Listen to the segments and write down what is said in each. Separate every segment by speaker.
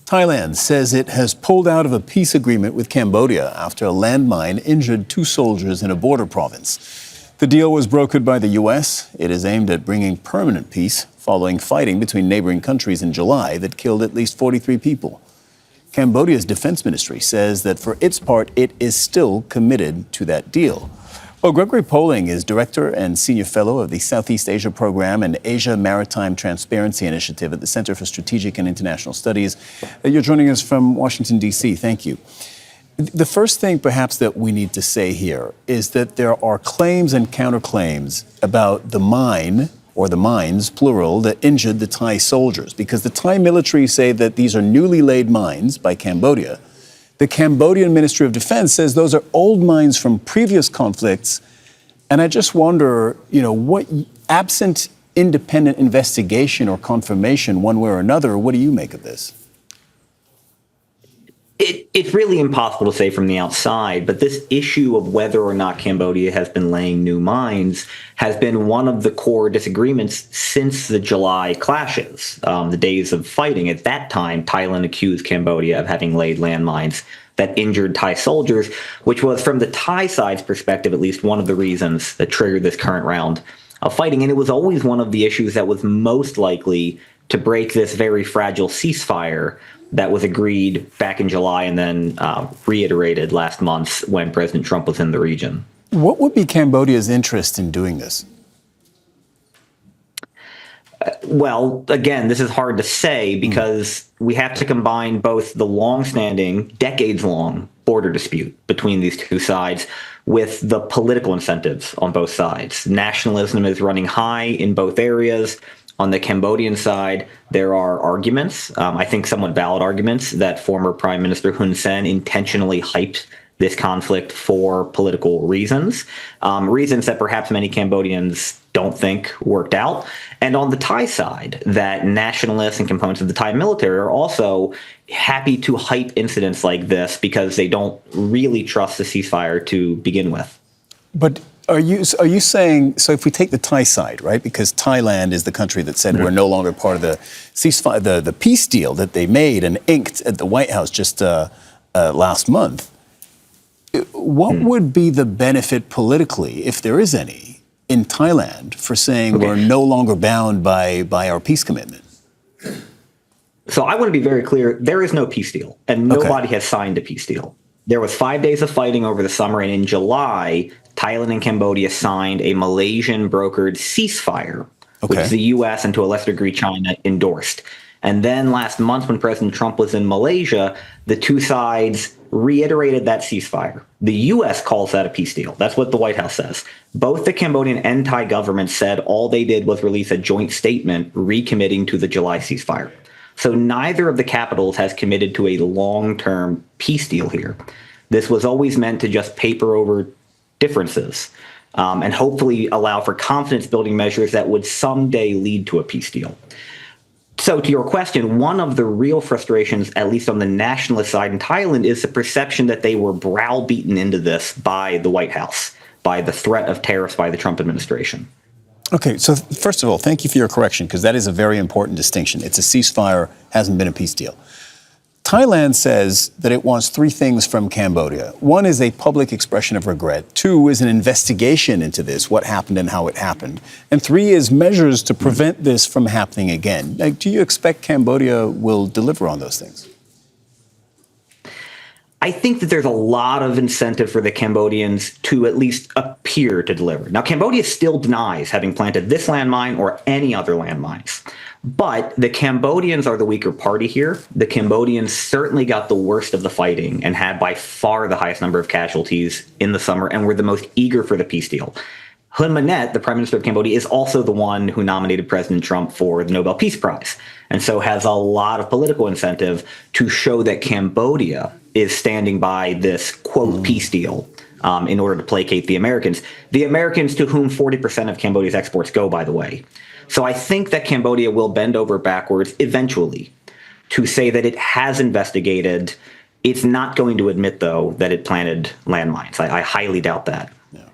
Speaker 1: Thailand says it has pulled out of a peace agreement with Cambodia after a landmine injured 2 soldiers in a border province. The deal was brokered by the U.S. It is aimed at bringing permanent peace following fighting between neighboring countries in July that killed at least 43 people. Cambodia's defense ministry says that for its part, it is still committed to that deal. Well, Gregory Poling is Director and Senior Fellow of the Southeast Asia Program and Asia Maritime Transparency Initiative at the Center for Strategic and International Studies. You're joining us from Washington, D.C. Thank you. The first thing perhaps that we need to say here is that there are claims and counterclaims about the mine, or the mines, plural, that injured the Thai soldiers, because the Thai military say that these are newly laid mines by Cambodia. The Cambodian Ministry of Defense says those are old mines from previous conflicts. And I just wonder, what, absent independent investigation or confirmation one way or another, what do you make of this?
Speaker 2: It's really impossible to say from the outside, but this issue of whether or not Cambodia has been laying new mines has been one of the core disagreements since the July clashes, the days of fighting. At that time, Thailand accused Cambodia of having laid landmines that injured Thai soldiers, which was, from the Thai side's perspective, at least one of the reasons that triggered this current round of fighting. And it was always one of the issues that was most likely to break this very fragile ceasefire that was agreed back in July and then reiterated last month when President Trump was in the region.
Speaker 1: What would be Cambodia's interest in doing this?
Speaker 2: Well, again, this is hard to say because we have to combine both the long-standing, decades-long border dispute between these two sides with the political incentives on both sides. Nationalism is running high in both areas. On the Cambodian side, there are arguments, I think somewhat valid arguments, that former Prime Minister Hun Sen intentionally hyped this conflict for political reasons, reasons that perhaps many Cambodians don't think worked out. And on the Thai side, that nationalists and components of the Thai military are also happy to hype incidents like this because they don't really trust the ceasefire to begin with.
Speaker 1: But are you saying, so if we take the Thai side, right, because Thailand is the country that said we're no longer part of the ceasefire, the peace deal that they made and inked at the White House just last month, what would be the benefit politically, if there is any, in Thailand for saying we're no longer bound by our peace commitment?
Speaker 2: So I want to be very clear, there is no peace deal, and nobody has signed a peace deal. There was 5 days of fighting over the summer, and in July, Thailand and Cambodia signed a Malaysian-brokered ceasefire, which the U.S. and to a lesser degree China endorsed. And then last month, when President Trump was in Malaysia, the two sides reiterated that ceasefire. The U.S. calls that a peace deal. That's what the White House says. Both the Cambodian and Thai governments said all they did was release a joint statement recommitting to the July ceasefire. So neither of the capitals has committed to a long-term peace deal here. This was always meant to just paper over differences and hopefully allow for confidence-building measures that would someday lead to a peace deal. So to your question, one of the real frustrations, at least on the nationalist side in Thailand, is the perception that they were browbeaten into this by the White House, by the threat of tariffs by the Trump administration.
Speaker 1: Okay, so first of all, thank you for your correction, because that is a very important distinction. It's a ceasefire, hasn't been a peace deal. Thailand says that it wants 3 things from Cambodia. 1 is a public expression of regret. 2 is an investigation into this, what happened and how it happened. And 3 is measures to prevent this from happening again. Like, do you expect Cambodia will deliver on those things?
Speaker 2: I think that there's a lot of incentive for the Cambodians to at least appear to deliver. Now, Cambodia still denies having planted this landmine or any other landmines. But the Cambodians are the weaker party here. The Cambodians certainly got the worst of the fighting and had by far the highest number of casualties in the summer and were the most eager for the peace deal. Manet, the Prime Minister of Cambodia, is also the one who nominated President Trump for the Nobel Peace Prize, and so has a lot of political incentive to show that Cambodia is standing by this, quote, peace deal in order to placate the Americans to whom 40% of Cambodia's exports go, by the way. So I think that Cambodia will bend over backwards eventually to say that it has investigated. It's not going to admit, though, that it planted landmines. I highly doubt that.
Speaker 1: Yeah.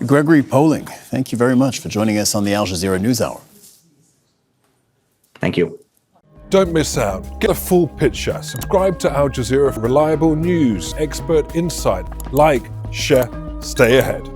Speaker 1: Gregory Poling, thank you very much for joining us on the Al Jazeera NewsHour.
Speaker 2: Thank you.
Speaker 3: Don't miss out. Get a full picture. Subscribe to Al Jazeera for reliable news, expert insight. Like, share, stay ahead.